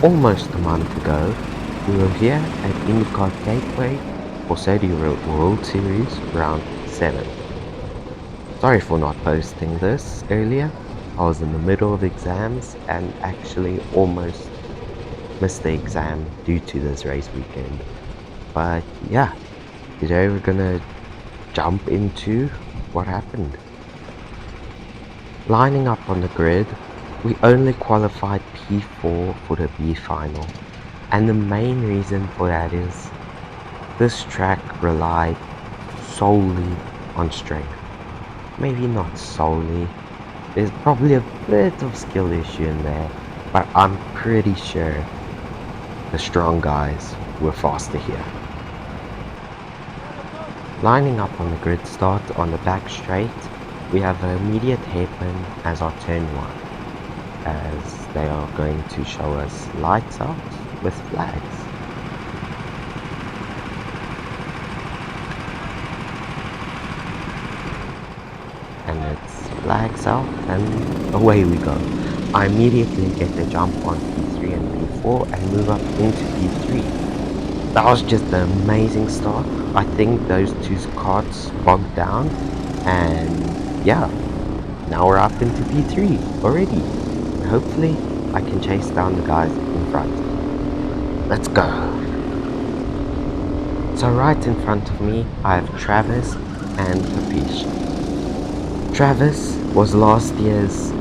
Almost a month ago, we were here at IndyCar Gateway for Saudi World Series Round 7. Sorry for not posting this earlier. I was in the middle of exams and actually almost missed the exam due to this race weekend. But yeah, today we're gonna jump into what happened. Lining up on the grid, we only qualified P4 for the B final. And the main reason for that is this track relied solely on strength. Maybe not solely. There's probably a bit of skill issue in there, but I'm pretty sure the strong guys were faster here. Lining up on the grid start on the back straight, we have an immediate hairpin as our turn 1, as they are going to show us lights out with flags. And it's flags out and away we go. I immediately get the jump on P3 and P4 and move up into P3. That was just an amazing start. I think those two carts bogged down and yeah, now we're up into P3 already. And hopefully I can chase down the guys in front. Let's go. So right in front of me I have Travis and Papish. Travis was last year's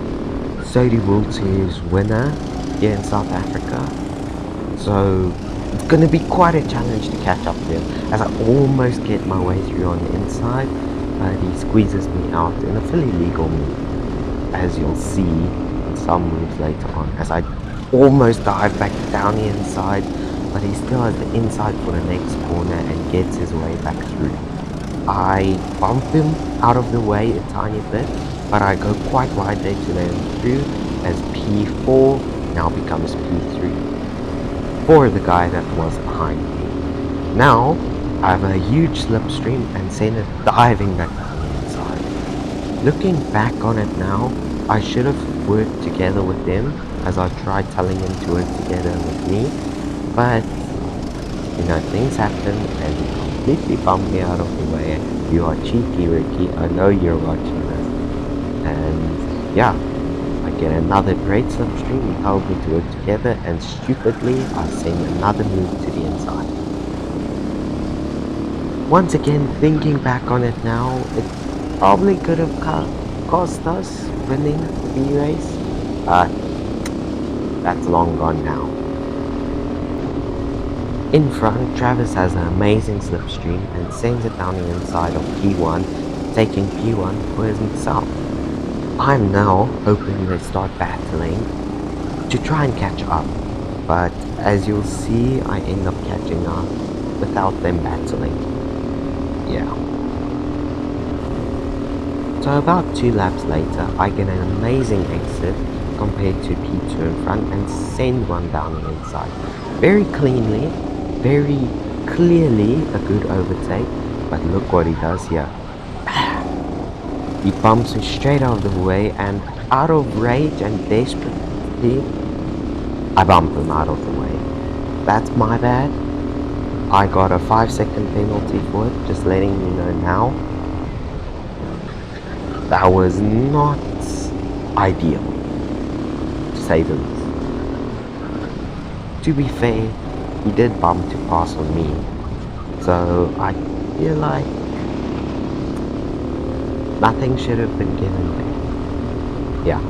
Saudi World Series winner here in South Africa, so it's going to be quite a challenge to catch up to him, as I almost get my way through on the inside, but he squeezes me out in a fully legal move, as you'll see in some moves later on, as I almost dive back down the inside, but he still has the inside for the next corner and gets his way back through. I bump him out of the way a tiny bit, but I go quite wide there to let him through, as P4 now becomes P3 for the guy that was behind me. Now I have a huge slipstream and send it diving back down the inside. Looking back on it now, I should have worked together with him, as I tried telling him to work together with me, but you know, things happen and he completely bumped me out of the way. You are cheeky, Ricky. I know you're watching this. And yeah, I get another great slipstream. He told me to work together, and stupidly I send another move to the inside. Once again, thinking back on it now, it probably could have cost us winning the B race, but that's long gone now. In front, Travis has an amazing slipstream and sends it down the inside of P1, taking P1 for himself. I'm now hoping they start battling to try and catch up, but as you'll see, I end up catching up without them battling. Yeah. So about 2 laps later, I get an amazing exit compared to P2 in front and send one down the inside. Very cleanly, very clearly a good overtake, but look what he does here. He bumps me straight out of the way, and out of rage and desperately, I bump him out of the way. That's my bad. I got a 5-second penalty for it, just letting you know now. That was not ideal, to say the least. To be fair, he did bump to pass on me, so I feel like nothing should have been given there. Yeah.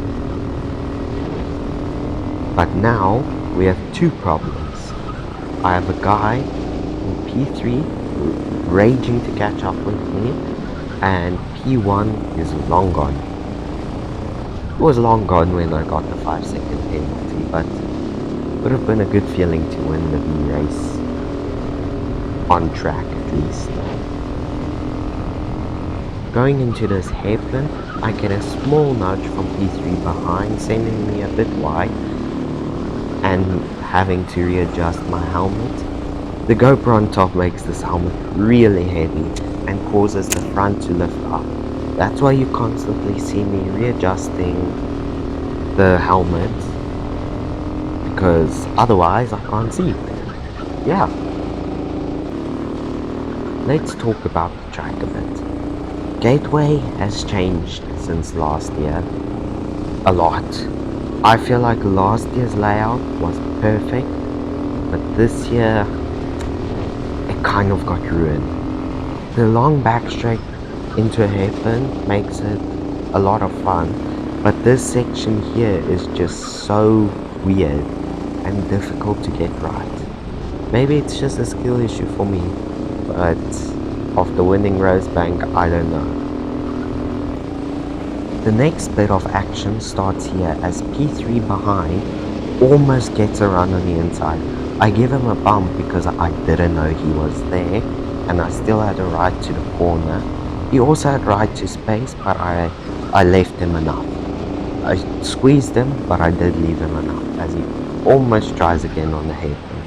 But now we have 2 problems. I have a guy in P3 raging to catch up with me, and P1 is long gone. It was long gone when I got the 5-second penalty, but would have been a good feeling to win the B race on track at least. Going into this hairpin, I get a small nudge from P3 behind, sending me a bit wide and having to readjust my helmet. The GoPro on top makes this helmet really heavy and causes the front to lift up. That's why you constantly see me readjusting the helmet, because otherwise I can't see. Yeah, let's talk about the track a bit. Gateway has changed since last year a lot. I feel like last year's layout was perfect, but this year it kind of got ruined. The long back straight into a hairpin makes it a lot of fun, but this section here is just so weird and difficult to get right. Maybe it's just a skill issue for me, but after winning Rosebank, I don't know. The next bit of action starts here as P3 behind almost gets a run on the inside. I give him a bump because I didn't know he was there, and I still had a right to the corner. He also had right to space, but I left him enough. I squeezed him, but I did leave him enough as he almost tries again on the hairpin.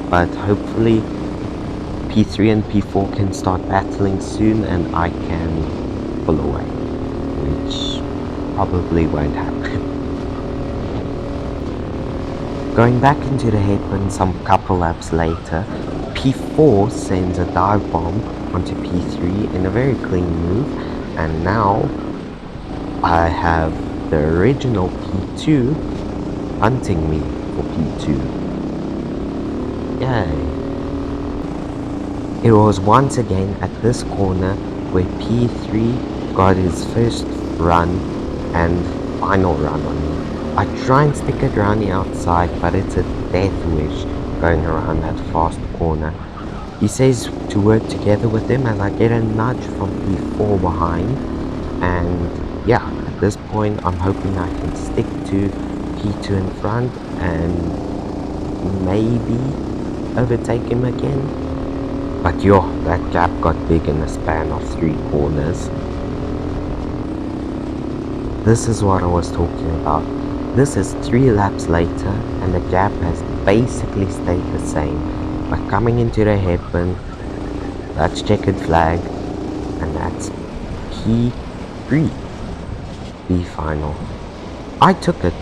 But hopefully P3 and P4 can start battling soon and I can pull away, which probably won't happen. Going back into the hairpin some couple laps later, P4 sends a dive bomb onto P3 in a very clean move, and now I have the original P2 hunting me for P2. Yay! It was once again at this corner where P3 got his first run and final run on me. I try and stick it around the outside, but it's a death wish going around that fast corner. He says to work together with him and I get a nudge from P4 behind, and yeah, at this point I'm hoping I can stick to P2 in front and maybe overtake him again. But yo, that gap got big in the span of 3 corners. This is what I was talking about. This is 3 laps later and the gap has basically stayed the same. But coming into the hairpin, that's checkered flag and that's P3, B final. I took it,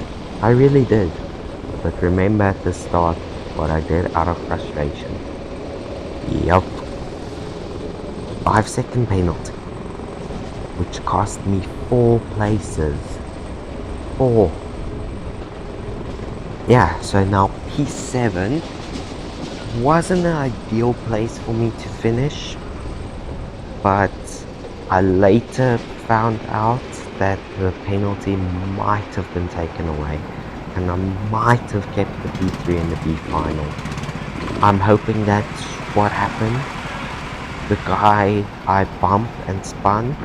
I really did. But remember at the start what I did out of frustration. Yup. 5-second penalty, which cost me 4 places. 4. Yeah, so now P7 wasn't an ideal place for me to finish, but I later found out that the penalty might have been taken away, and I might have kept the P3 in the B final. I'm hoping that's what happened. The guy I bumped and spun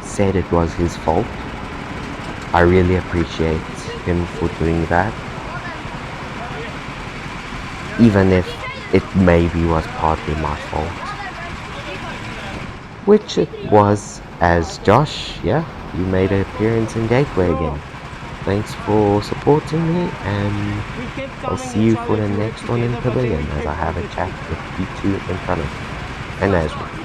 said it was his fault. I really appreciate him for doing that, even if it maybe was partly my fault. Which it was, as Josh, yeah, you made an appearance in Gateway again. Thanks for supporting me, and I'll see you for the next one in Pavilion as I have a chat with P2 in front of me. And Ezra.